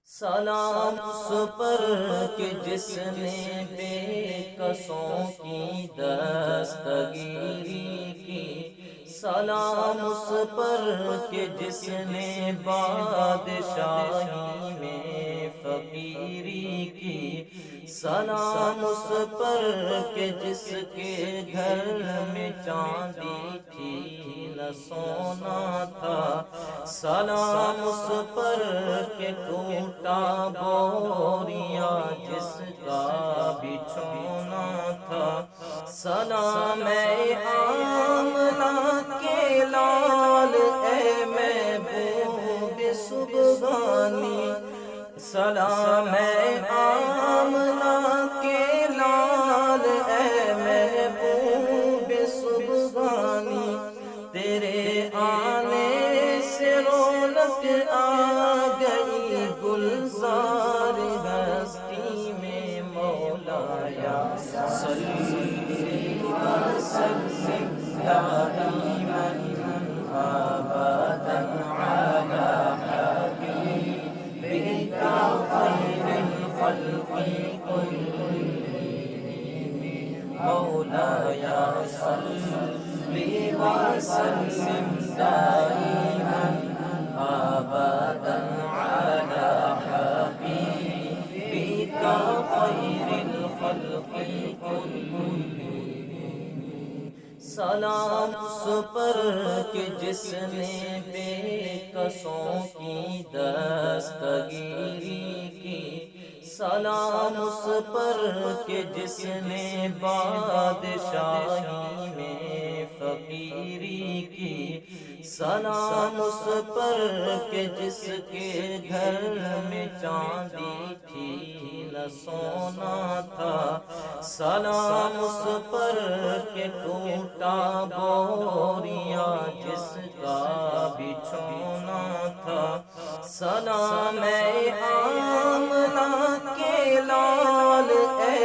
سلام اس پر کہ جس نے بے کسوں کی دستگیری کی، سلام اس پر کہ جس نے بادشاہی میں فقیری کی، سلام اس پر کہ جس کے گھر میں چاندی تھی نہ سونا تھا، سلام اس پر کہ ٹوٹا بوریا جس کا بچھونا تھا، سلام اے آمنہ کے لال اے محبوب سبحانی، سلام اے آمنہ کے لال اے محبوب سبحانی، تیرے آنے سے رونق آ گئی گلزار ہستی میں، مولایا صلی وسلم دائما ابدا علی حبیبک خیر الخلق کلہم، مولایا صلی وسلم دائما ابدا علی حبیبک خیر الخلق کلہم۔ سلام اس پر کہ جس نے بے کسوں کی دستگیری کی، سلام اس پر کہ جس نے بادشاہی میں فقیری کی، سلام اس پر کہ جس کے گھر میں چاندی تھی نہ سونا تھا، سلام اس پر کہ ٹوٹا بوریا جس کا بچھونا تھا، سلام اے آمنہ کے لال اے